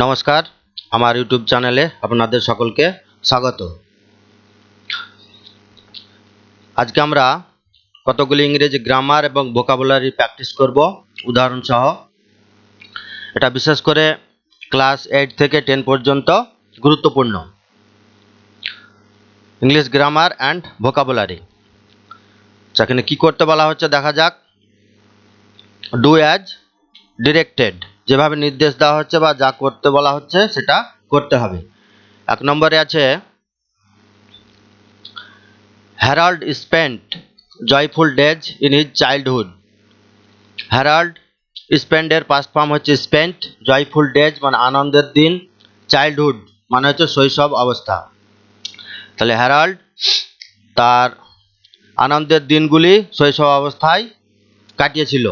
নমস্কার, আমার ইউটিউব চ্যানেলে আপনাদের সকলকে স্বাগত। আজকে আমরা কতগুলি ইংরেজি গ্রামার এবং ভোকাবুলারি প্র্যাকটিস করব উদাহরণ সহ। এটা বিশেষ করে ক্লাস 8 থেকে 10 পর্যন্ত গুরুত্বপূর্ণ ইংলিশ গ্রামার অ্যান্ড ভোকাবুলারি। সেখানে কি করতে বলা হচ্ছে দেখা যাক। ডু অ্যাজ ডিরেক্টেড, যেভাবে নির্দেশ দেওয়া হচ্ছে বা যা করতে বলা হচ্ছে সেটা করতে হবে। 1 নম্বরে আছে Harold spent joyful days in his childhood. Harold স্পেন্ডের পাস্ট ফর্ম হচ্ছে স্পেন্ট, জয়ফুল ডেজ মানে আনন্দের দিন, চাইল্ডহুড মানে হচ্ছে শৈশব অবস্থা। তাহলে হ্যারাল্ড তার আনন্দের দিনগুলি শৈশব অবস্থায় কাটিয়েছিল।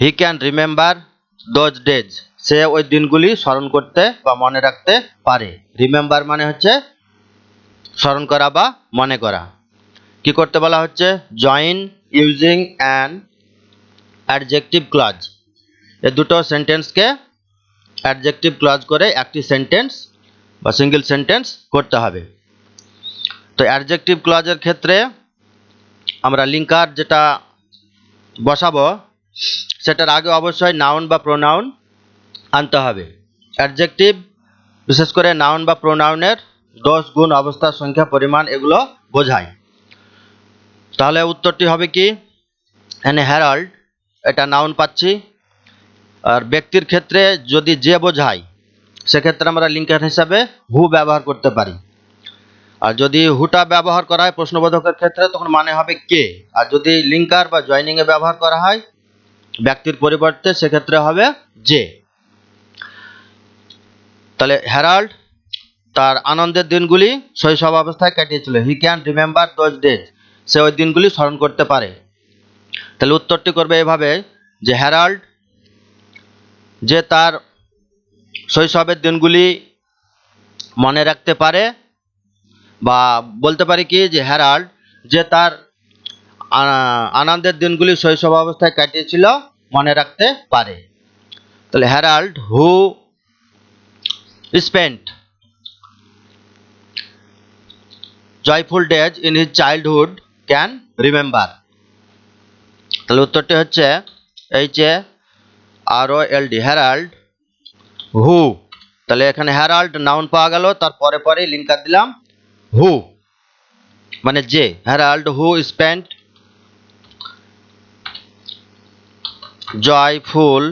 He can remember those days, সে ওই দিনগুলি স্মরণ করতে বা মনে রাখতে পারে। রিমেম্বার মানে হচ্ছে স্মরণ করা বা মনে করা। কি করতে বলা হচ্ছে? Join using an adjective clause. এই দুটো সেন্টেন্সকে অ্যাডজেক্টিভ ক্লজ করে একটি সেন্টেন্স বা সিঙ্গেল সেন্টেন্স করতে হবে। তো অ্যাডজেক্টিভ ক্লজের ক্ষেত্রে আমরা লিঙ্কার যেটা বসাবো সেটার আগে অবশ্যই নাউন বা প্রোনাউন আনতে হবে। অ্যাডজেক্টিভ বিশেষ করে নাউন বা প্রোনাউনের দোষ, গুণ, অবস্থা, সংখ্যা, পরিমাণ এগুলো বোঝায়। তাহলে উত্তরটি হবে কি? এখানে হ্যারাল্ড এটা নাউন পাচ্ছি। আর ব্যক্তির ক্ষেত্রে যদি যে বোঝায় সেক্ষেত্রে আমরা লিঙ্কার হিসাবে হু ব্যবহার করতে পারি। আর যদি হুটা ব্যবহার করা হয় প্রশ্নবোধকের ক্ষেত্রে তখন মানে হবে কে। আর যদি লিঙ্কার বা জয়নিংয়ে ব্যবহার করা হয় ব্যক্তির পরিবর্তে সেক্ষেত্রে হবে যে। তাহলে হ্যারাল্ড তার আনন্দের দিনগুলি শৈশব অবস্থায় কাটিয়েছিল। He can remember those days, সে ওই দিনগুলি স্মরণ করতে পারে। তাহলে উত্তরটি করবে এভাবে যে হ্যারাল্ড যে তার শৈশবের দিনগুলি মনে রাখতে পারে, বা বলতে পারি কি যে হ্যারাল্ড যে তার আনন্দের দিনগুলি শৈশব অবস্থায় কাটিয়েছিল মনে রাখতে পারে। তাহলে Herald who spent joyful days in his childhood can remember. তাহলে উত্তরটি হচ্ছে HAROLD, হ্যারাল্ড হু। তাহলে এখানে হ্যারাল্ড নাউন পাওয়া গেল, তারপরে পরে লিঙ্কার দিলাম হু মানে যে। Herald who spent joyful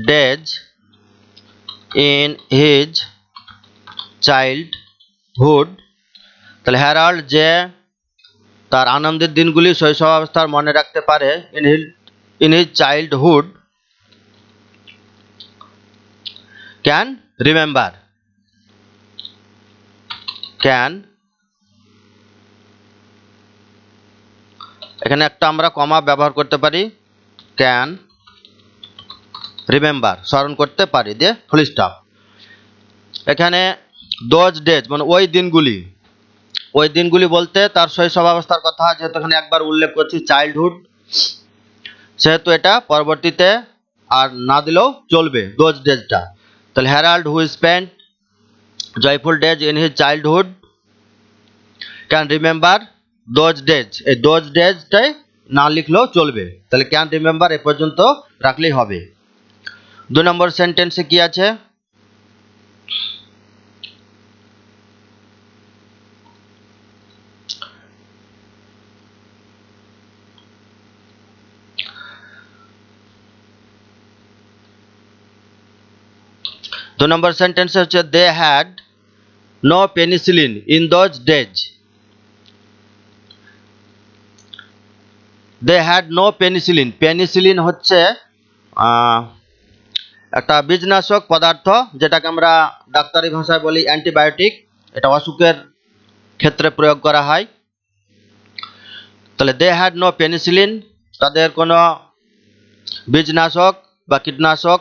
days in his childhood. তাহলে হ্যারাল্ড যে তার আনন্দের দিনগুলি শৈশব অবস্থার মনে রাখতে পারে in his childhood can remember. Can, এখানে একটা আমরা কমা ব্যবহার করতে পারি, ক্যান রিমেম্বার স্মরণ করতে পারি দিয়ে ফুল স্টপ। এখানে দোজ ডেজ মানে ওই দিনগুলি বলতে তার শৈশব অবস্থার কথা, যেহেতু এখানে একবার উল্লেখ করছি চাইল্ডহুড, সেহেতু এটা পরবর্তীতে আর না দিলেও চলবে দোজ ডেজটা। তাহলে Herald who spent joyful days in his childhood can remember those days. এই দোজ ডেজটাই না লিখলেও চলবে, তাহলে ক্যান রিমেম্বার এ পর্যন্ত রাখলেই হবে। 2 নম্বর সেন্টেন্সে কি আছে? দু নম্বর সেন্টেন্সে হচ্ছে they had no penicillin in those days. They had no penicillin. Penicillin হচ্ছে একটা বীজনাশক পদার্থ, যেটাকে আমরা ডাক্তারি ভাষায় বলি অ্যান্টিবায়োটিক। এটা অসুখের ক্ষেত্রে প্রয়োগ করা হয়। তাহলে দে হ্যাড নো পেনিসিলিন, তাদের কোনো বীজনাশক বা কীটনাশক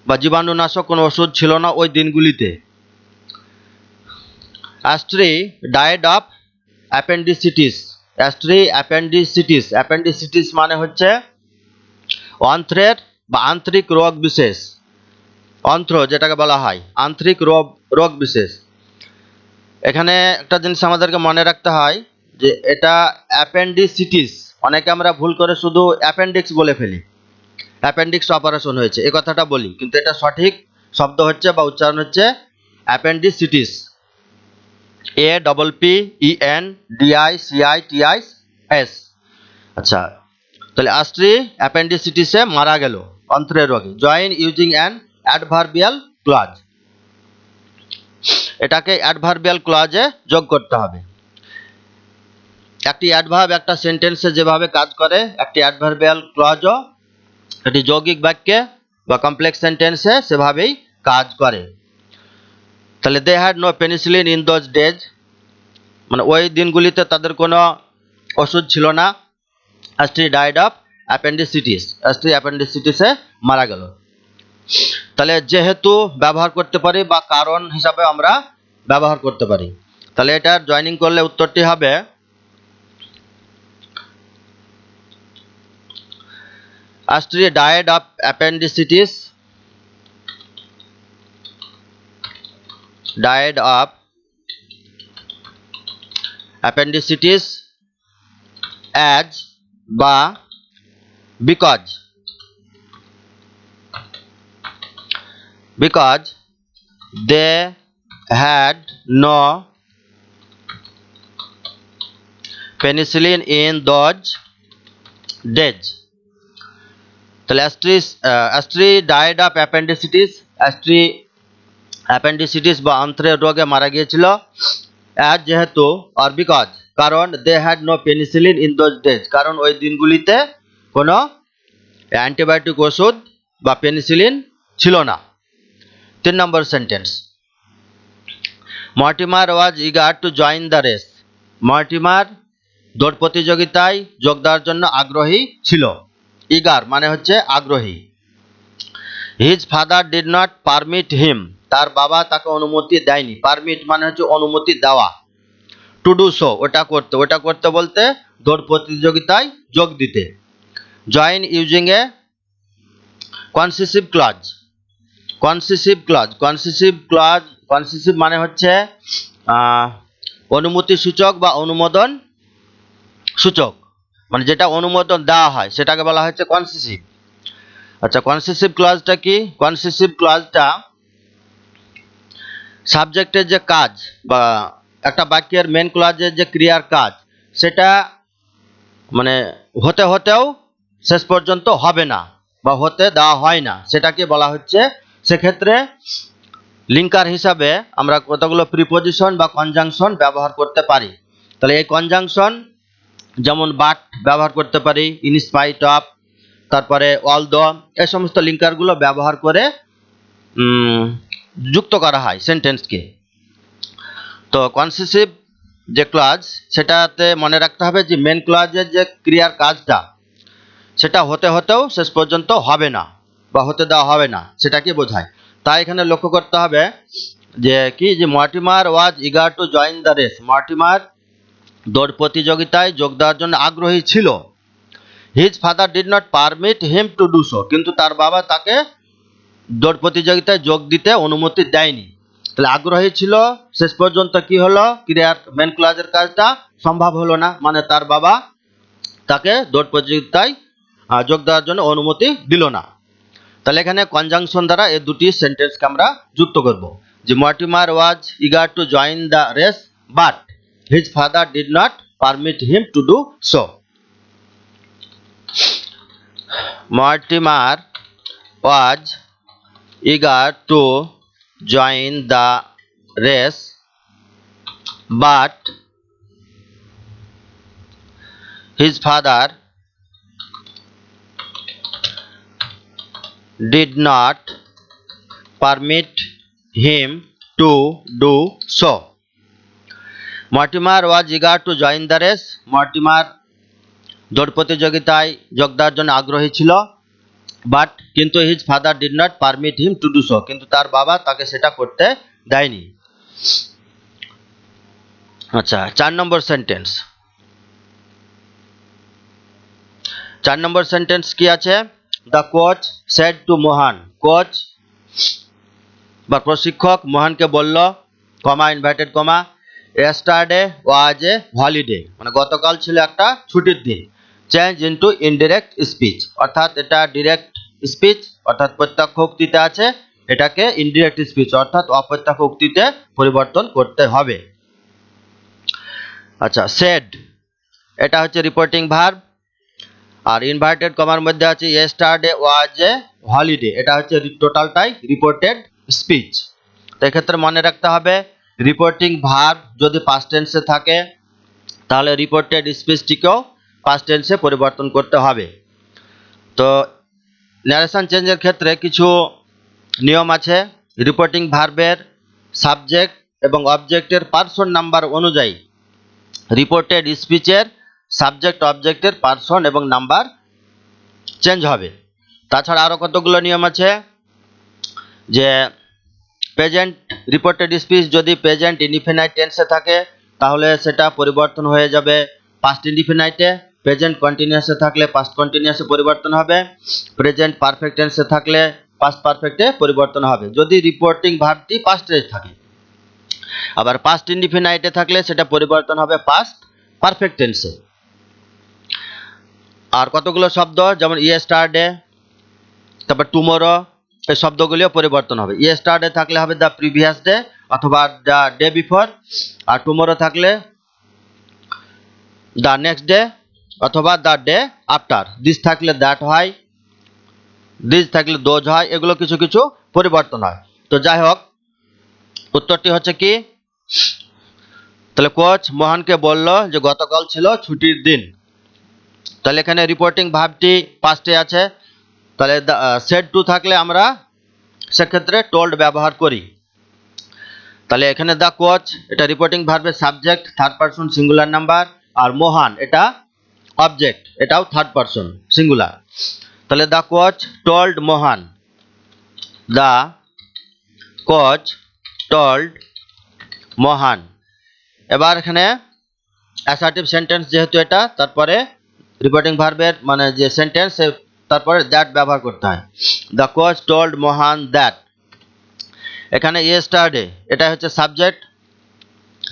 বা জীবাণুনাশক কোনো ওষুধ ছিল না ওই দিনগুলিতে। অ্যাস্ট্রি ডায়েড অফ অ্যাপেন্ডিসিটিস। অ্যাস্ট্রি অ্যাপেন্ডিসিটিস, অ্যাপেন্ডিসিটিস মানে হচ্ছে অন্ত্রের বা আন্তরিক রোগ বিশেষ, অন্ত্র যেটাকে বলা হয় আন্তরিক রোগ বিশেষ। এখানে একটা জিনিস আমাদেরকে মনে রাখতে হয় যে এটা অ্যাপেন্ডিসিটিস, অনেকে আমরা ভুল করে শুধু অ্যাপেন্ডিক্স বলে ফেলি, অ্যাপেন্ডিক্স অপারেশন হয়েছে এই কথাটা বলি, কিন্তু এটা সঠিক শব্দ হচ্ছে বা উচ্চারণ হচ্ছে অ্যাপেন্ডিসিটিস, APPENDICITIS। আচ্ছা, তাহলে আস্ট্রি অ্যাপেন্ডিসিটিসে মারা গেল, অন্ত্রের রোগে। Join using an adverbial clause, এটাকে অ্যাডভার্বিয়াল ক্লজে যোগ করতে হবে। একটি অ্যাডভার্ব একটা সেন্টেন্সে যেভাবে কাজ করে, একটি অ্যাডভার্বিয়াল ক্লজও এটি যৌগিক বাক্যে বা কমপ্লেক্স সেন্টেন্সে সেভাবেই কাজ করে। তাহলে they had no penicillin in those days, মানে ওই দিনগুলিতে তাদের কোনো ওষুধ ছিল না। অ্যাস্ট্রি ডাইড অফ অ্যাপেন্ডিসিটিস, অ্যাস্ট্রি অ্যাপেন্ডিসিটিসে মারা গেল। তাহলে যেহেতু ব্যবহার করতে পারি বা কারণ হিসাবে আমরা ব্যবহার করতে পারি, তাহলে এটার জয়েনিং করলে উত্তরটি হবে অ্যাস্ট্রি died of appendicitis, died of appendicitis as বা because they had no penicillin in those days। তাহলে অ্যাস্ট্রি ডাইড অফ অ্যাপেন্ডিসিটিস, অ্যাস্ট্রি অ্যাপেন্ডিসিটিস বা অন্ত্রের রোগে মারা গিয়েছিল, অ্যাজ যেহেতু, আর বিকজ কারণ, they had no penicillin in those days কারণ ওই দিনগুলিতে কোনো অ্যান্টিবায়োটিক ওষুধ বা পেনিসিলিন ছিল না। 3 নম্বর sentence, Mortimer was eager to join the race, Mortimer দৌড় প্রতিযোগিতায় যোগ দেওয়ার জন্য আগ্রহী ছিল। ইগার মানে হচ্ছে আগ্রহী। His father did not permit him, তার বাবা তাকে অনুমতি দেয়নি। পারমিট মানে হচ্ছে অনুমতি দেওয়া। টু ডু সো, ওটা করতে বলতে দৌড় প্রতিযোগিতায় যোগ দিতে। জয়েন ইউজিং এ কনসিসিভ ক্লজ, কনসিসিভ মানে হচ্ছে অনুমতি সূচক বা অনুমোদন সূচক, মানে যেটা অনুমোদন দেওয়া হয় সেটাকে বলা হচ্ছে কনসিসিভ। আচ্ছা, কনসিসিভ ক্লজটা কি? কনসিসিভ ক্লজটা সাবজেক্টের যে কাজ বা একটা বাক্যের মেন ক্লজের যে ক্রিয়ার কাজ, সেটা মানে হতেও শেষ পর্যন্ত হবে না বা হতে দেওয়া হয় না, সেটাকে বলা হচ্ছে। সেক্ষেত্রে লিঙ্কার হিসাবে আমরা কতগুলো প্রিপোজিশন বা কনজাংশন ব্যবহার করতে পারি। তাহলে এই কনজাংশন যেমন বাট ব্যবহার করতে পারি, ইন স্পাইট অফ, তারপরে অলদো, এই সমস্ত লিঙ্কারগুলো ব্যবহার করে যুক্ত করা হয় সেন্টেন্সকে। তো কনসিসিভ যে ক্লজ, সেটাতে মনে রাখতে হবে যে মেন ক্লজের যে ক্রিয়ার কাজটা সেটা হতেও শেষ পর্যন্ত হবে না বা হতে দেওয়া হবে না, সেটাকে বোঝায়। তাই এখানে লক্ষ্য করতে হবে যে কি, যে Mortimer was eager to join the race, Mortimer দৌড় প্রতিযোগিতায় যোগ দেওয়ার জন্য আগ্রহী ছিল। His father did not permit him to do so, কিন্তু তার বাবা তাকে দৌড় প্রতিযোগিতায় যোগ দিতে অনুমতি দেয়নি। তাহলে আগ্রহী ছিল, শেষ পর্যন্ত কি হলো, ক্রিয়ার মেন ক্লজের কাজটা সম্ভব হলো না, মানে তার বাবা তাকে দৌড় প্রতিযোগিতায় যোগ দেওয়ার জন্য অনুমতি দিল না। তাহলে এখানে কনজাংশন দ্বারা এই দুটি সেন্টেন্সকে আমরা যুক্ত করব, যে Mortimer was eager to join the race but his father did not permit him to do so. Mortimer was eager to join the race but his father did not permit him to do so। Mortimer was eager to join the race, Mortimer দৌড় প্রতিযোগিতায় যোগ দেওয়ার জন্য আগ্রহী ছিল, but কিন্তু his father did not permit him to do so, কিন্তু তার বাবা তাকে সেটা করতে দেয়নি। আচ্ছা, 4 নম্বর সেন্টেন্স, 4 নম্বর সেন্টেন্স কি আছে, the coach said to Mohan, coach বা প্রশিক্ষক মোহনকে বলল, comma inverted comma, yesterday was a holiday, মানে গতকাল ছিল একটা ছুটির দিন। চেঞ্জ ইনটু ইনডিরেক্ট স্পিচ, অর্থাৎ এটা ডিরেক্ট স্পিচ অর্থাৎ প্রত্যক্ষ উক্তিতে আছে, এটাকে ইনডিরেক্ট স্পিচ অর্থাৎ অপ্রত্যক্ষ উক্তিতে পরিবর্তন করতে হবে। আচ্ছা, সেড এটা হচ্ছে রিপোর্টিং ভার্ব, আর ইনভার্টেড কমার মধ্যে আছে yesterday was a holiday, এটা হচ্ছে টোটালটাই রিপোর্টেড স্পিচ। তো এক্ষেত্রে মনে রাখতে হবে রিপোর্টিং ভার্ব যদি পাস্ট টেন্সে থাকে তাহলে রিপোর্টেড স্পিচটিকেও পাস্ট টেন্সে পরিবর্তন করতে হবে। তো ন্যারেশন চেঞ্জের ক্ষেত্রে কিছু নিয়ম আছে। রিপোর্টিং ভার্বের সাবজেক্ট এবং অবজেক্টের পার্সন নাম্বার অনুযায়ী রিপোর্টেড স্পিচের সাবজেক্ট অবজেক্টের পার্সন এবং নাম্বার চেঞ্জ হবে। তাছাড়া আরও কতগুলো নিয়ম আছে, যে প্রেজেন্ট রিপোর্টেড স্পিচ যদি প্রেজেন্ট ইনডিফিনাইট টেন্সে থাকে তাহলে সেটা পরিবর্তন হয়ে যাবে পাস্ট ইনডিফিনাইটে, প্রেজেন্ট কন্টিনিউয়াসে থাকলে পাস্ট কন্টিনিউয়াসে পরিবর্তন হবে, প্রেজেন্ট পারফেক্ট টেন্সে থাকলে পাস্ট পারফেক্টে পরিবর্তন হবে যদি রিপোর্টিং ভার্বটি পাস্ট টেন্স থাকে। আবার পাস্ট ইনডিফিনাইটে থাকলে সেটা পরিবর্তন হবে পাস্ট পারফেক্ট টেন্সে। আর কতগুলো শব্দ যেমন ইয়েস্টারডে, তারপর টুমোরো, এই শব্দগুলিও পরিবর্তন হবে। ইয়েস্টারডে থাকলে হবে দ্য প্রিভিয়াস ডে অথবা দ্য ডে বিফোর, আর টুমোরো থাকলে দ্য নেক্সট ডে অথবা দ্য ডে আফটার। দিস থাকলে দ্যাট হয়, দিস থাকলে দোজ হয়, এগুলো কিছু কিছু পরিবর্তন হয়। তো যাই হোক, উত্তরটি হচ্ছে কি, তাহলে কোচ মোহনকে বলল যে গতকাল ছিল ছুটির দিন। তাহলে এখানে রিপোর্টিং ভার্বটি পাস্টে আছে, তাহলে সেড টু থাকলে আমরা সেক্ষেত্রে টোল্ড ব্যবহার করি। তাহলে এখানে দ্য কোচ এটা রিপোর্টিং ভার্বের subject third person singular number, আর মোহন এটা অবজেক্ট, এটাও থার্ড পারসন সিঙ্গুলার। তাহলে the coach told Mohan, the coach told Mohan. এবার এখানে অ্যাসার্টিভ সেন্টেন্স যেহেতু এটা, তারপরে রিপোর্টিং ভার্বের মানে যে সেন্টেন্স তারপরে দ্যাট ব্যবহার করতে হয়। The coach told Mohan that, এখানে ইয়েস্টারডে এটা হচ্ছে সাবজেক্ট,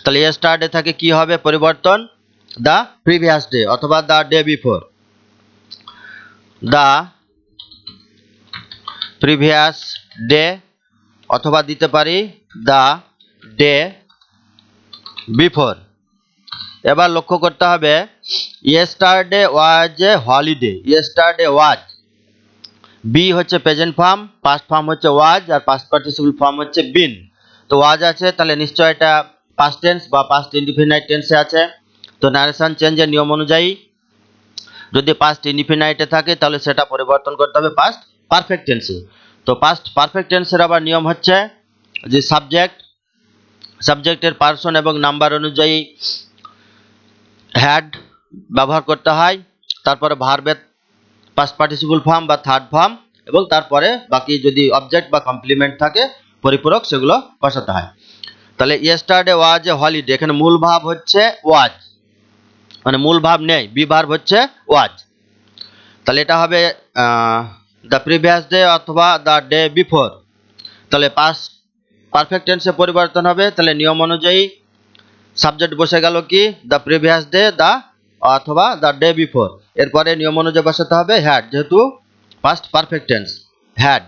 তাহলে ইয়েস্টারডে থেকে কি হবে পরিবর্তন, দ্য প্রিভিয়াস ডে অথবা the day before, the previous day অথবা দিতে পারি দ্য ডে বিফোর। এবার লক্ষ্য করতে হবে yesterday was a holiday, yesterday was, be হচ্ছে প্রেজেন্ট ফর্ম, পাস্ট ফর্ম হচ্ছে ওয়াজ, আর পাস্ট পার্টিসিপল ফর্ম হচ্ছে বিন। তো ওয়াজ আছে তাহলে নিশ্চয় এটা পাস্ট টেন্স বা পাস্ট ইনডিফিনাইট টেন্সে আছে। তো ন্যারেশন চেঞ্জের নিয়ম অনুযায়ী যদি পাস্ট ইনডিফিনাইটে থাকে তাহলে সেটা পরিবর্তন করতে হবে পাস্ট পারফেক্ট টেন্সে। তো পাস্ট পারফেক্ট টেন্সের আবার নিয়ম হচ্ছে যে সাবজেক্টের পার্সন এবং নাম্বার অনুযায়ী হ্যাড ব্যবহার করতে হয়, তারপরে ভার্বের পাস্ট পার্টিসিপল ফর্ম বা থার্ড ফর্ম, এবং তারপরে বাকি যদি অবজেক্ট বা কমপ্লিমেন্ট থাকে পরিপূরক সেগুলো বসাতে হয়। তাহলে ইয়েস্টারডে ওয়াজ এ হলিডে, এখানে মূল ভাব হচ্ছে ওয়াজ, মানে মূল ভাব নেই, বি ভার্ব হচ্ছে ওয়াজ। তাহলে এটা হবে দ্য প্রিভিয়াস ডে অথবা দ্য ডে বিফোর। তাহলে পাস্ট পারফেক্ট টেন্সে পরিবর্তন হবে, তাহলে নিয়ম অনুযায়ী সাবজেক্ট বসে গেল কি দ্য প্রিভিয়াস ডে দ্য অথবা দ্য ডে বিফোর, এরপরে নিয়ম অনুযায়ী বসাতে হবে হ্যাড, যেহেতু পাস্ট পারফেক্ট টেন্স হ্যাড।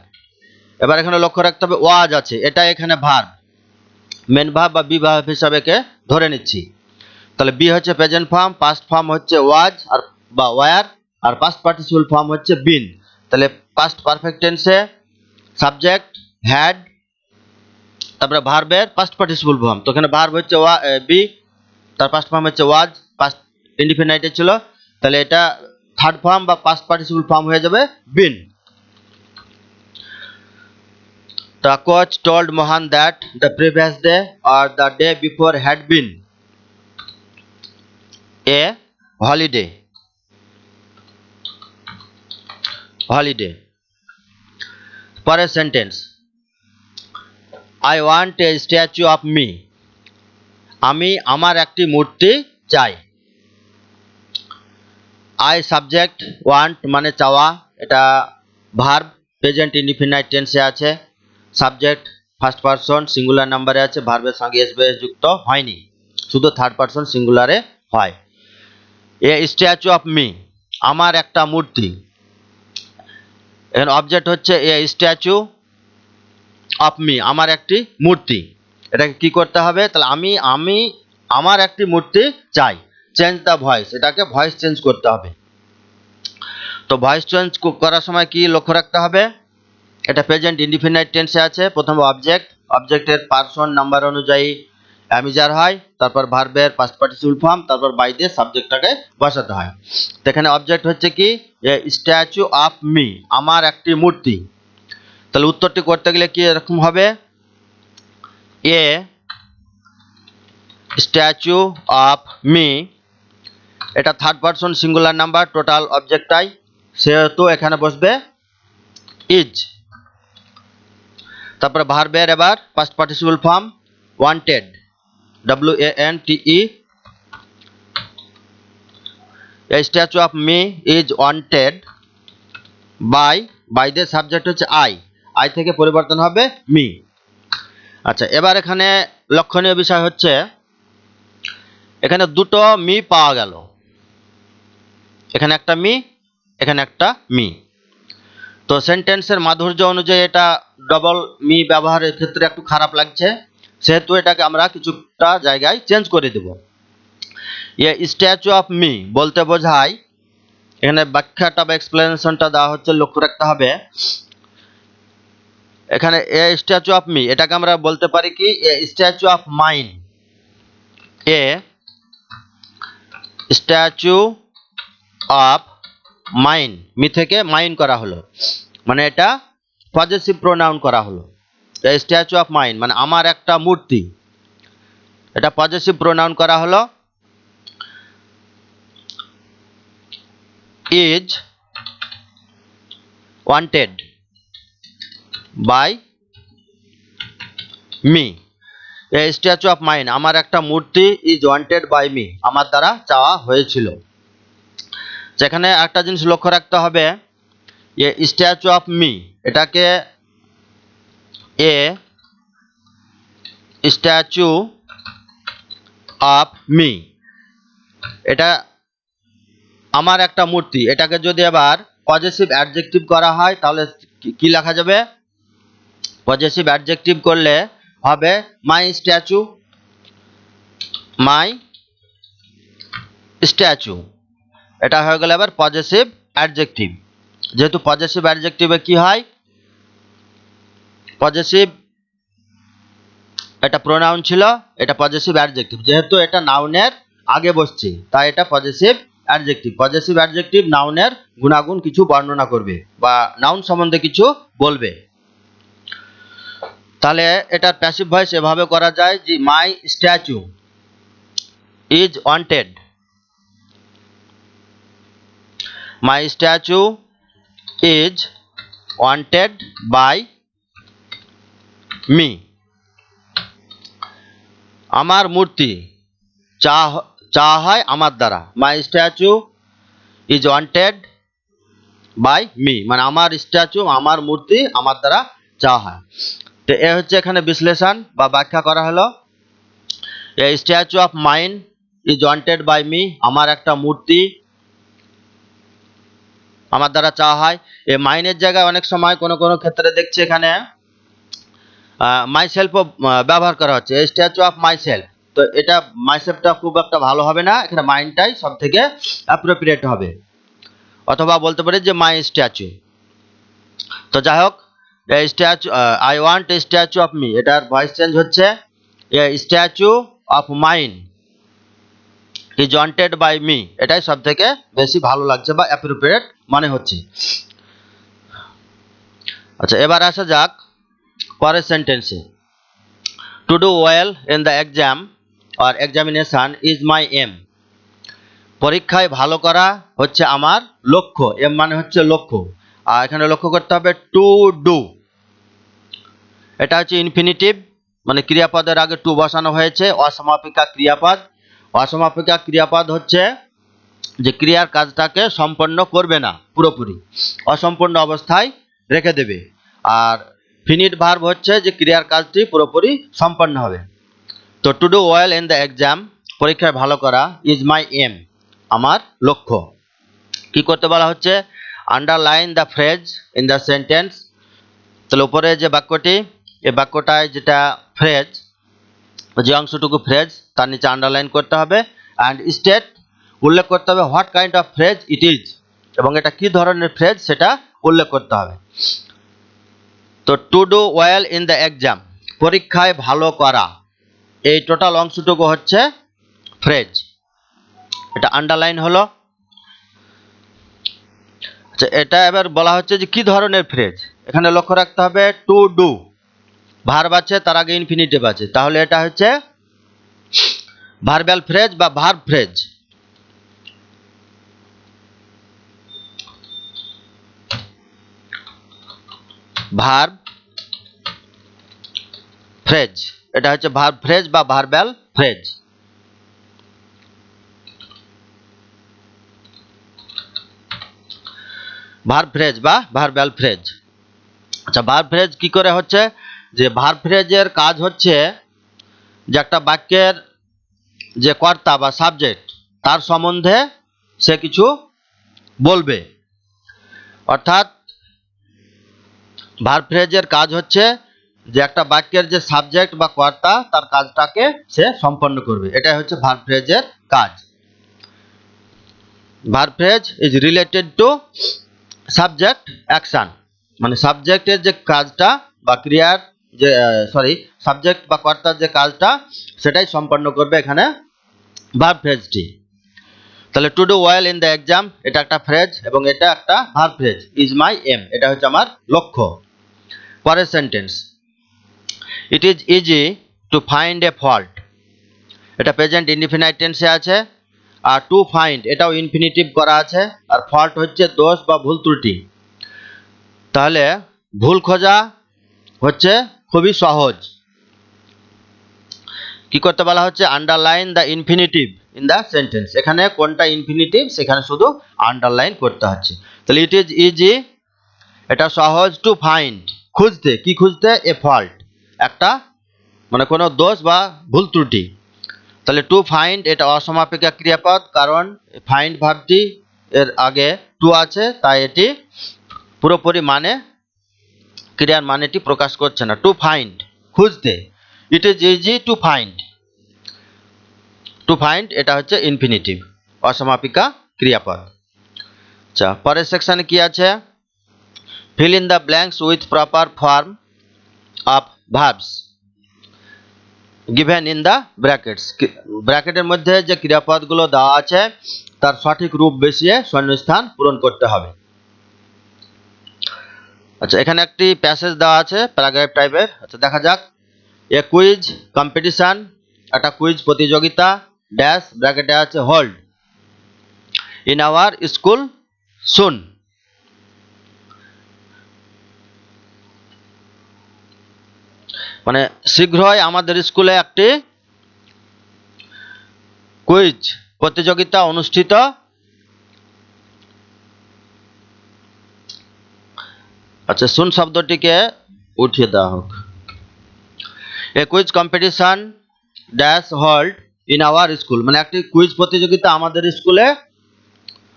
এবার এখানে লক্ষ্য রাখতে হবে ওয়াজ আছে, এটা এখানে ভার্ব, মেন ভার্ব বা বি ভার্ব হিসাবে ধরে নিচ্ছি। তাহলে বি হচ্ছে প্রেজেন্ট ফর্ম, পাস্ট ফর্ম হচ্ছে ওয়াজ আর বা ওয়ার, আর পাস্ট পার্টিসিপল ফর্ম হচ্ছে বিন। তাহলে পাস্ট পারফেক্ট টেন্সে সাবজেক্ট হ্যাড, তারপরে ভার্বের পাস্ট পার্টিসিপল ফর্ম, তো এখানে ভার্ব হচ্ছে বি, তার পাস্ট ফর্ম হচ্ছে ওয়াজ, পাস্ট ইনডিফিনাইটে ছিল, তাহলে এটা থার্ড ফর্ম বা পাস্ট পার্টিসিপল ফর্ম হয়ে যাবে বিন। The coach told Mohan that the previous day or the day before had been a holiday. For a sentence, I want a statue of me. আমি আমার একটি মূর্তি চাই। I subject want মানে চাওয়া, এটা ভার্ব প্রেজেন্ট ইনডিফিনাইট টেন্সে আছে, সাবজেক্ট ফার্স্ট পারসন সিঙ্গুলার নাম্বারে আছে, ভার্বের সঙ্গে এস বেস যুক্ত হয়নি, শুধু থার্ড পারসন সিঙ্গুলারে হয়। এ স্ট্যাচু অফ মি, আমার একটা মূর্তি। এখানে অবজেক্ট হচ্ছে এ স্ট্যাচু অফ মি, আমার একটি মূর্তি। এটাকে কি করতে হবে, তাহলে আমি আমি আমার একটি মূর্তি চাই। চেঞ্জ দ্য ভয়েস, এটাকে ভয়েস চেঞ্জ করতে হবে। তো ভয়েস চেঞ্জ করার সময় কি লক্ষ্য রাখতে হবে, এটা প্রেজেন্ট ইনডিফিনাইট টেন্সে আছে। প্রথমে অবজেক্ট, অবজেক্টের পারসন নাম্বার অনুযায়ী অ্যামিজার হয়, তারপর ভার্বের পাস্ট পার্টিসিপল ফর্ম, তারপর বাই দিয়ে সাবজেক্টটাকে বসাতে হয়। তো এখানে অবজেক্ট হচ্ছে কি এ স্ট্যাচু অফ মি, আমার একটি মূর্তি। তাহলে উত্তরটি করতে গেলে কি এরকম হবে, এ স্ট্যাচু অফ মি, এটা third person singular number, total অবজেক্টটাই, সেহেতু এখানে বসবে ইজ। তারপরে ভার্বের এবার past participle form wanted, WANTE, a statue of me is wanted by the subject হচ্ছে আই থেকে পরিবর্তন হবে মি। আচ্ছা, এবার এখানে লক্ষণীয় বিষয় হচ্ছে এখানে দুটো মি পাওয়া গেল, এখানে একটা মি, এখানে একটা মি। তো সেন্টেন্সের মাধুর্য অনুযায়ী এটা ডবল মি ব্যবহারের ক্ষেত্রে একটু খারাপ লাগছে, সেহেতু এটাকে আমরা কিছুটা জায়গায় চেঞ্জ করে দেব। এ স্ট্যাচু অফ মি বলতে বোঝায়, এখানে ব্যাখ্যাটা বা এক্সপ্লেনেশনটা দেওয়া হচ্ছে, লক্ষ্য রাখতে হবে। এখানে এ স্ট্যাচু অফ মি, এটাকে আমরা বলতে পারি কি এ statue of mine, A statue of mine, me থেকে মাইন করা হলো, মানে এটা পজেসিভ প্রোনাউন করা হলো। এ স্ট্যাচু অফ মাইন মানে আমার একটা মূর্তি, এটা পজেসিভ প্রোনাউন করা হলো। Is wanted by me, a statue of mine আমার একটা মূর্তি, ইজ ওয়ান্টেড বাই মি আমার দ্বারা চাওয়া হয়েছিল। যেখানে একটা জিনিস লক্ষ্য রাখতে হবে, এ স্ট্যাচু অফ মি, এটাকে এ স্ট্যাচু অফ মি, এটা আমার একটা মূর্তি, এটাকে যদি আবার পজেসিভ অ্যাডজেক্টিভ করা হয় তাহলে কি লেখা যাবে, পজেসিভ অ্যাডজেক্টিভ করলে হবে মাই স্ট্যাচু, মাই স্ট্যাচু, এটা হয়ে গেল এবার পজেসিভ অ্যাডজেক্টিভ। যেহেতু পজেসিভ অ্যাডজেক্টিভে কি হয়, পজেসিভ এটা প্রোনাউন ছিল, এটা পজেসিভ অ্যাডজেক্টিভ, যেহেতু এটা নাউনের আগে বসছে তাই এটা পজেসিভ অ্যাডজেক্টিভ। পজেসিভ অ্যাডজেক্টিভ নাউনের গুণাগুণ কিছু বর্ণনা করবে বা নাউন সম্বন্ধে কিছু বলবে। তাহলে এটার প্যাসিভ ভয়েস এভাবে করা যায় যে my statue is wanted, my statue is wanted by me, আমার মূর্তি চাওয়া হয় আমার দ্বারা। My statue is wanted by me মানে আমার স্ট্যাচু, আমার মূর্তি আমার দ্বারা চাওয়া হয়। তো এ হচ্ছে এখানে বিশ্লেষণ বা ব্যাখ্যা করা হলো, a statue of mine is wanted by me, আমার একটা মূর্তি আমার দ্বারা চাওয়া হয়। এই মাইনের জায়গায় অনেক সময় কোনো কোনো ক্ষেত্রে দেখছি এখানে মাইসেলফও ব্যবহার করা হচ্ছে, এই স্ট্যাচু অফ মাইসেলফ। তো এটা মাইসেলফটা খুব একটা ভালো হবে না, এখানে মাইনটাই সব থেকে অ্যাপ্রোপ্রিয়েট হবে, অথবা বলতে পারি যে মাই স্ট্যাচু। তো যাই হোক, statue I want a statue of me, এটার ভয়েস চেঞ্জ হচ্ছে a statue of mine is wanted by me, এটাই সব থেকে বেশি ভালো লাগছে বা অ্যাপ্রোপ্রিয়েট মনে হচ্ছে। আচ্ছা, এবার আসা যাক পরের সেন্টেন্সে। To do well in the exam or examination is my aim, পরীক্ষায় ভালো করা হচ্ছে আমার লক্ষ্য, এম মানে হচ্ছে লক্ষ্য। আর এখানে লক্ষ্য করতে হবে টু ডু, এটা হচ্ছে ইনফিনিটিভ মানে ক্রিয়াপদের আগে টু বসানো হয়েছে, অসমাপিকা ক্রিয়াপদ। অসমাপিকা ক্রিয়াপদ হচ্ছে যে ক্রিয়ার কাজটাকে সম্পন্ন করবে না, পুরোপুরি অসম্পূর্ণ অবস্থায় রেখে দেবে। আর ফিনিট ভার্ব হচ্ছে যে ক্রিয়ার কাজটি পুরোপুরি সম্পন্ন হবে। তো two do well in the exam, পরীক্ষায় ভালো করা, ইজ মাই এম, আমার লক্ষ্য। কি করতে বলা হচ্ছে? Underline the phrase in the sentence. তাহলে উপরে যে বাক্যটি, এই বাক্যটায় যেটা ফ্রেজ, যে অংশটুকু ফ্রেজ তার নিচে আন্ডারলাইন করতে হবে। অ্যান্ড স্টেট, উল্লেখ করতে হবে what kind of phrase it is, এবং এটা কি ধরনের ফ্রেজ সেটা উল্লেখ করতে হবে। তো two do well in the exam, পরীক্ষায় ভালো করা, এই টোটাল অংশটুকু হচ্ছে ফ্রেজ, এটা আন্ডারলাইন হলো। আচ্ছা, এটা এবার বলা হচ্ছে যে কি ধরনের ফ্রেজ। এখানে লক্ষ্য রাখতে হবে টু ডু, ভার্ব আছে, তার আগে ইনফিনিটিভ আছে, তাহলে এটা হচ্ছে ভার্বাল ফ্রেজ বা ভার্ব ফ্রেজ। ভার্ব ফ্রেজ, এটা হচ্ছে ভার্ব ফ্রেজ বা ভার্বাল ফ্রেজ। ভার্ব ফ্রেজ বা ভার্বাল ফ্রেজ। আচ্ছা, ভার্ব ফ্রেজ কি করে হচ্ছে? যে ভার্ব ফ্রেজের কাজ হচ্ছে যে একটা বাক্যের যে কর্তা বা সাবজেক্ট, তার সম্বন্ধে সে কিছু বলবে। অর্থাৎ ভার্ব ফ্রেজের কাজ হচ্ছে যে একটা বাক্যের যে সাবজেক্ট বা কর্তা, তার কাজটাকে সে সম্পন্ন করবে, এটাই হচ্ছে ভার্ব ফ্রেজের কাজ। Verb phrase is related to subject action, মানে সাবজেক্টের যে কাজটা বা ক্রিয়ার যে সাবজেক্ট বা কর্তার যে কাজটা, সেটাই সম্পন্ন করবে এখানে ভার্ব ফ্রেজটি। তাহলে to do well in the exam, এটা একটা ফ্রেজ এবং এটা একটা verb phrase. Is my aim, এটা হচ্ছে আমার লক্ষ্য। পরের sentence, it is easy to find a fault, এটা প্রেজেন্ট ইনডিফিনাইট টেন্সে আছে। আর টু ফাইন্ড, এটাও ইনফিনিটিভ করা আছে। আর ফল্ট হচ্ছে দোষ বা ভুল ত্রুটি। তাহলে ভুল খোঁজা হচ্ছে খুবই সহজ। কি করতে বলা হচ্ছে? Underline the infinitive in the sentence, এখানে কোনটা ইনফিনিটিভ সেখানে শুধু আন্ডারলাইন করতে হচ্ছে। তাহলে ইট ইজ ইজি, এটা সহজ, টু ফাইন্ড, খুঁজতে, কি খুঁজতে? এ ফল্ট, একটা মানে কোনো দোষ বা ভুল ত্রুটি। তাহলে টু ফাইন্ড এটা অসমাপিকা ক্রিয়াপদ, কারণ ফাইন্ড ভার্বটি এর আগে টু আছে, তাই এটি পুরোপুরি মানে ক্রিয়ার মানেটি প্রকাশ করছে না। টু ফাইন্ড, খুঁজতে। ইট is easy to find, to find এটা হচ্ছে ইনফিনিটিভ, অসমাপিকা ক্রিয়াপদ। আচ্ছা, পরের সেকশনে কি আছে? Fill in the blanks with proper form of verbs given in the brackets, ব্র্যাকেটের মধ্যে যে ক্রিয়াপদগুলো দেওয়া আছে তার সঠিক রূপ বসিয়ে শূন্যস্থান পূরণ করতে হবে। আচ্ছা, এখানে একটি প্যাসেজ দেওয়া আছে প্যারাগ্রাফ টাইপের। আচ্ছা, দেখা যাক। এ কুইজ কম্পিটিশন, একটা কুইজ প্রতিযোগিতা, ড্যাশ ব্র্যাকেটে আছে hold in our school soon, মানে শীঘ্রই আমাদের স্কুলে একটি কুইজ প্রতিযোগিতা অনুষ্ঠিত। আচ্ছা, সুন শব্দটিকে উঠিয়ে দেওয়া হোক। A quiz competition dash hold in our school, মানে একটি কুইজ প্রতিযোগিতা আমাদের স্কুলে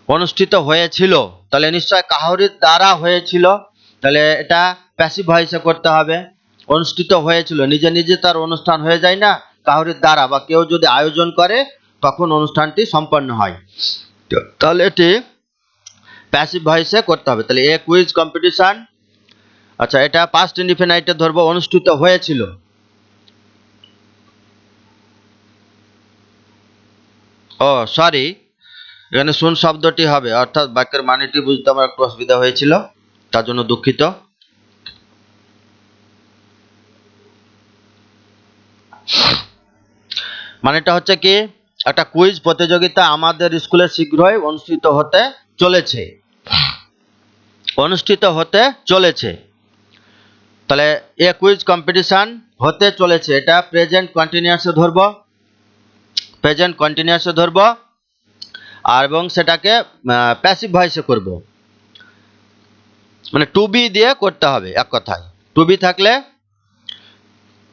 অনুষ্ঠিত হয়েছিল। তাহলে নিশ্চয় কাহরির দ্বারা হয়েছিল, তাহলে এটা প্যাসিভ ভয়েসে করতে হবে। অনুষ্ঠিত হয়েছিল, নিজে নিজে তার অনুষ্ঠান হয়ে যায় না, কাহরির দ্বারা বা কেউ যদি আয়োজন করে তখন অনুষ্ঠানটি সম্পন্ন হয়। তাহলে এটি প্যাসিভ ভয়েসে করতে হবে। তাহলে এ কুইজ কম্পিটিশন, আচ্ছা এটা পাস্ট ইনডিফিনাইটে ধরবো, অনুষ্ঠিত হয়েছিল। ও সরি, এখানে শুন শব্দটি হবে, অর্থাৎ বাক্যের মানেটি বুঝতে আমার একটু অসুবিধা হয়েছিল, তার জন্য দুঃখিত। মানেটা হচ্ছে কি, একটা কুইজ প্রতিযোগিতা আমাদের স্কুলে শীঘ্রই অনুষ্ঠিত হতে চলেছে, অনুষ্ঠিত হতে চলেছে। তাহলে এ কুইজ কম্পিটিশন হতে চলেছে, এটা প্রেজেন্ট কন্টিনিউয়াসে ধরবো, প্রেজেন্ট কন্টিনিউয়াসে ধরবো। আর এবং সেটাকে প্যাসিভ ভয়েসে করব, মানে টু বি দিয়ে করতে হবে। এক কথায় টু বি থাকলে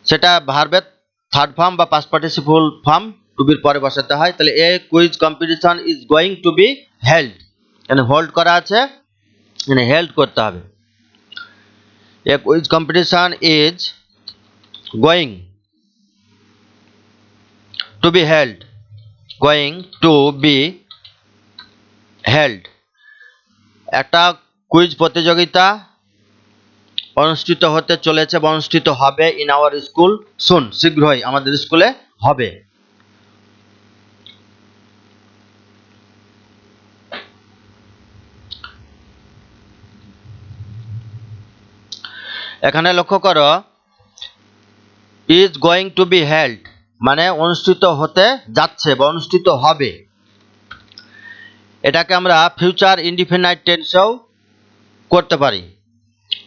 সেটা ভার্বের থার্ড ফর্ম বা পাস্ট পার্টিসিপল ফর্ম টু বির পরে বসাতে হয়। তাহলে a quiz competition is going to be held, এখানে হোল্ড করা আছে, এখানে হেল্ড করতে হবে। A quiz competition is going to be held, going to be held, একটা কুইজ প্রতিযোগিতা অনুষ্ঠিত হতে চলেছে বা অনুষ্ঠিত হবে ইন আওয়ার স্কুল সুন, শীঘ্রই আমাদের স্কুলে হবে। এখানে লক্ষ্য করো, is going to be held মানে অনুষ্ঠিত হতে যাচ্ছে বা অনুষ্ঠিত হবে। এটাকে আমরা ফিউচার ইনডিফিনাইট টেন্সেও করতে পারি।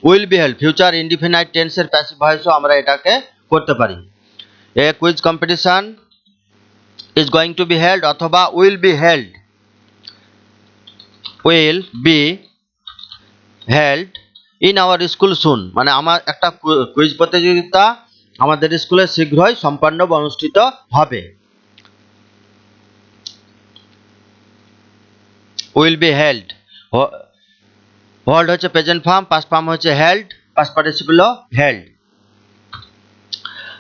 Will be held future indefinite টেন্সের প্যাসিভ ভয়েসও আমরা এটাকে করতে পারি। A quiz competition is going to be held অথবা will be held, will be held in our school soon মানে আমার একটা কুইজ প্রতিযোগিতা আমাদের স্কুলে শীঘ্রই সম্পন্ন বা অনুষ্ঠিত হবে। উইল বি হেল্ড, হোল্ড হচ্ছে প্রেজেন্ট ফর্ম, পাস্ট ফর্ম হচ্ছে হেল্ড, পাস্ট পার্টিসিপল হেল্ড।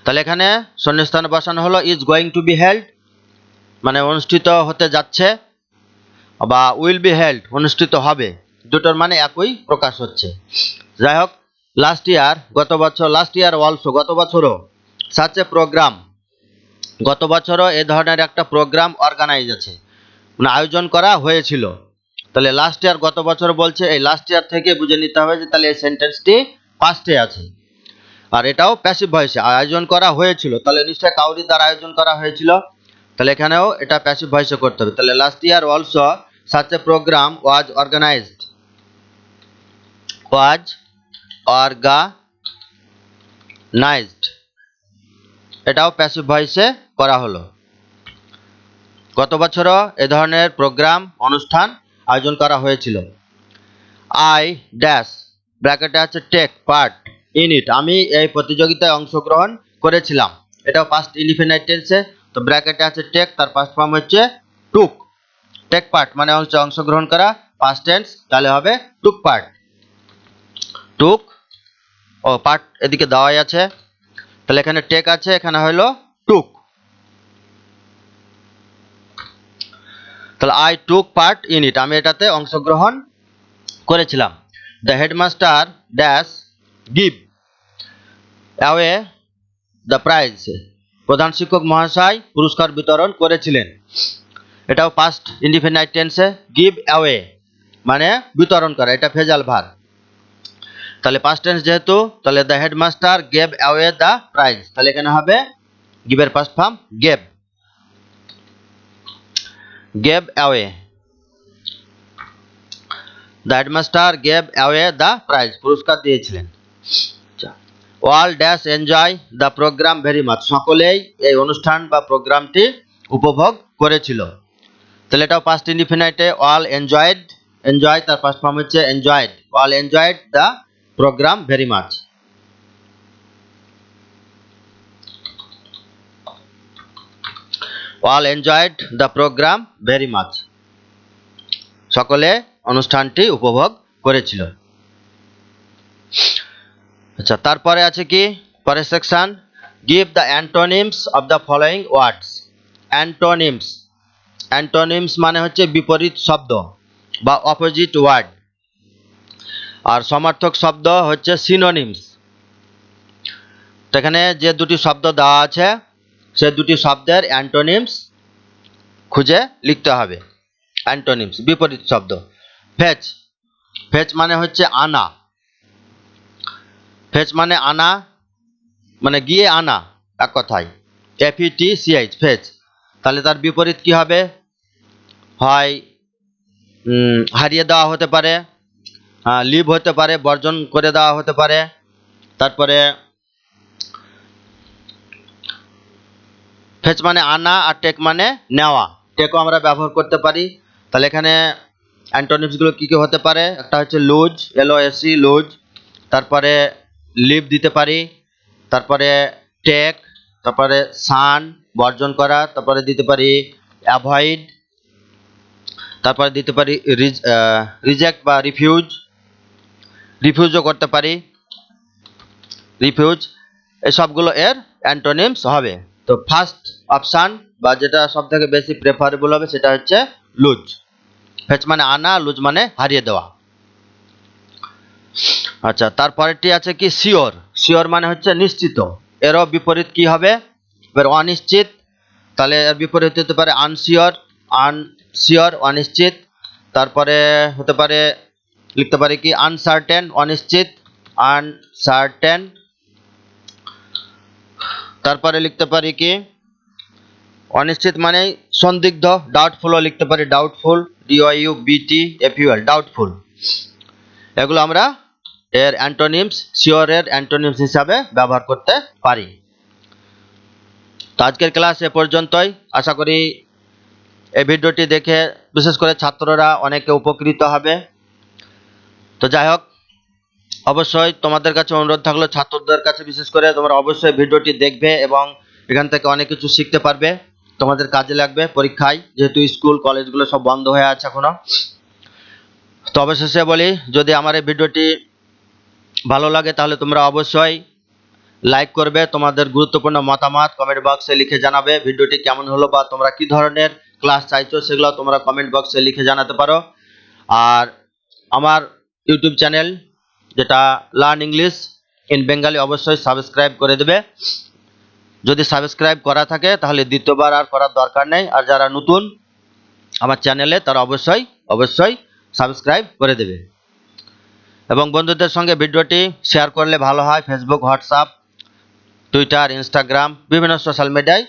তাহলে এখানে শূন্যস্থানে বসানো হলো is going to be held মানে অনুষ্ঠিত হতে যাচ্ছে, বা উইল বি হেল্ড অনুষ্ঠিত হবে, দুটোর মানে একই প্রকাশ হচ্ছে। যাই হোক, লাস্ট ইয়ার গত বছর, লাস্ট ইয়ার অলসো গত বছরও, সাচ এ প্রোগ্রাম গত বছরও এ ধরনের একটা প্রোগ্রাম অর্গানাইজ আছে মানে আয়োজন করা হয়েছিল। তাহলে লাস্ট ইয়ার গত বছর বলছে, এই লাস্ট ইয়ার থেকে বুঝে নিতে হবে যে তাহলে এই সেন্টেন্সটি পাস্টে আছে, আর এটাও প্যাসিভ ভয়েসে আয়োজন করা হয়েছিল, তাহলে নিশ্চয়ই কাউরি দ্বারা আয়োজন করা হয়েছিল, তাহলে এখানেও এটা প্যাসিভ ভয়েসে করতে হবে। তাহলে last year also such a programme was organised, was organised, এটাও প্যাসিভ ভয়েসে করা হলো। গত বছরও এ ধরনের প্রোগ্রাম অনুষ্ঠান আয়োজন করা হয়েছিল। আই ড্যাশ ব্র্যাকেটে আছে টেক পার্ট ইন ইট, আমি এই প্রতিযোগিতায় অংশগ্রহণ করেছিলাম, এটাও পাস্ট ইনডিফিনাইট টেন্সে। তো ব্র্যাকেটে আছে টেক, তার পাস্ট ফর্ম হচ্ছে টুক, টেক পার্ট মানে অংশগ্রহণ করা, পাস্ট টেন্স, তাহলে হবে টুক পার্ট, টুক ও পার্ট এদিকে দেওয়াই আছে, তাহলে এখানে টেক আছে, এখানে হলো টুক। তাহলে I took part in it, আমি এটাতে অংশগ্রহণ করেছিলাম। The headmaster dash give away the prize, প্রধান শিক্ষক মহাশয় পুরস্কার বিতরণ করেছিলেন, এটাও পাস্ট ইনডিফিনাইট টেন্সে। গিভ অ্যাওয়ে মানে বিতরণ করা, এটা ফেজাল ভার্ব, তাহলে পাস্ট টেন্স যেহেতু, তাহলে the headmaster gave away the prize, তাহলে এখানে হবে গিভের past form gave, gave away, the headmaster gave away the prize, পুরস্কার দিয়েছিলেন। All dash enjoy the programme very much, সকলেই এই অনুষ্ঠান বা প্রোগ্রামটি উপভোগ করেছিল, তাহলে এটাও পাস্ট ইনডিফিনাইটে অল এনজয়েড, এনজয় তার পাস্ট ফর্ম হচ্ছে enjoyed, all enjoyed the programme very much. All enjoyed the programme very much, সকলে অনুষ্ঠানটি উপভোগ করেছিল। আচ্ছা, তারপরে আছে কি পরের section, give the antonyms of the following words. Antonyms, antonyms মানে হচ্ছে বিপরীত শব্দ বা অপোজিট ওয়ার্ড, আর সমার্থক শব্দ হচ্ছে সিনোনিমস। তো এখানে যে দুটি শব্দ দেওয়া আছে সে দুটি শব্দের অ্যান্টোনিমস খুঁজে লিখতে হবে। অ্যান্টোনিমস বিপরীত শব্দ। ফেচ, ফেচ মানে হচ্ছে আনা, ফেচ মানে আনা, মানে গিয়ে আনা এক কথায়, FETCH ফেচ, তাহলে তার বিপরীত কি হবে, হয় হারিয়ে দেওয়া হতে পারে, লিভ হতে পারে, বর্জন করে দেওয়া হতে পারে, তারপরে ফেচ মানে আনা আর টেক মানে নেওয়া, টেকও আমরা ব্যবহার করতে পারি, তাহলে এখানে অ্যান্টোনিমসগুলো কী কী হতে পারে, একটা হচ্ছে লুজ, LOSE লুজ, তারপরে লিভ দিতে পারি, তারপরে টেক, তারপরে সান বর্জন করা, তারপরে দিতে পারি অ্যাভয়েড, তারপরে দিতে পারি রিজেক্ট বা রিফিউজও করতে পারি, রিফিউজ, এই সবগুলো এর অ্যান্টোনিমস হবে। তো ফার্স্ট অপশান বা যেটা সব থেকে বেশি প্রেফারেবল হবে সেটা হচ্ছে লুজ। ফেচ মানে আনা, লুজ মানে হারিয়ে দেওয়া। আচ্ছা, তারপরেরটি আছে কি শিওর। শিওর মানে হচ্ছে নিশ্চিত। এরও বিপরীত কি হবে, এবার অনিশ্চিত, তাহলে এর বিপরীত হতে পারে আনশিওর অনিশ্চিত, তারপরে হতে পারে লিখতে পারি কি আনসার্টেন অনিশ্চিত, আনসার্টেন, তারপরে লিখতে পারি কি অনিশ্চিত মানে সন্দিগ্ধ, ডাউটফুলও লিখতে পারি, ডাউটফুল, DOUBTFUL ডাউটফুল। এগুলো আমরা এর অ্যান্টোনিমস, শিওরের অ্যান্টোনিমস হিসাবে ব্যবহার করতে পারি। তো আজকের ক্লাস এ পর্যন্তই। আশা করি এই ভিডিওটি দেখে বিশেষ করে ছাত্ররা অনেকে উপকৃত হবে। তো যাই হোক, অবশ্যই তোমাদের কাছে অনুরোধ থাকলো, ছাত্রদের কাছে বিশেষ করে তোমরা অবশ্যই ভিডিওটি দেখবে এবং এখান থেকে অনেক কিছু শিখতে পারবে, তোমাদের কাজে লাগবে পরীক্ষায়, যেহেতু স্কুল কলেজগুলো সব বন্ধ হয়ে আছে এখনো। তো অবশেষে বলি, যদি আমার এই ভিডিওটি ভালো লাগে তাহলে তোমরা অবশ্যই লাইক করবে, তোমাদের গুরুত্বপূর্ণ মতামত কমেন্ট বক্সে লিখে জানাবে ভিডিওটি কেমন হলো বা তোমরা কি ধরনের ক্লাস চাইছো সেগুলো তোমরা কমেন্ট বক্সে লিখে জানাতে পারো। আর আমার ইউটিউব চ্যানেল যেটা লার্ন ইংলিশ ইন বেঙ্গলি অবশ্যই সাবস্ক্রাইব করে দেবে। যদি সাবস্ক্রাইব করা থাকে তাহলে দ্বিতীয়বার আর করার দরকার নেই। আর যারা নতুন আমার চ্যানেলে তারা অবশ্যই সাবস্ক্রাইব করে দেবে এবং বন্ধুদের সঙ্গে ভিডিওটি শেয়ার করলে ভালো হয়। ফেসবুক, হোয়াটসঅ্যাপ, টুইটার, ইনস্টাগ্রাম বিভিন্ন সোশ্যাল মিডিয়ায়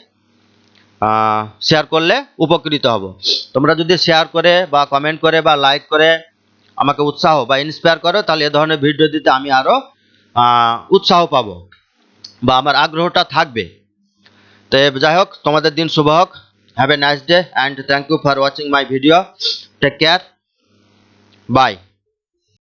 শেয়ার করলে উপকৃত হব। তোমরা যদি শেয়ার করে বা কমেন্ট করে বা লাইক করে আমাকে উৎসাহ বা ইন্সপায়ার করো তাহলে এ ধরনের ভিডিও দিতে আমি আরও উৎসাহ পাবো বা আমার আগ্রহটা থাকবে। তো যাই হোক, তোমাদের দিন শুভ হোক। Have a nice day and thank you for watching my video. Take care, by.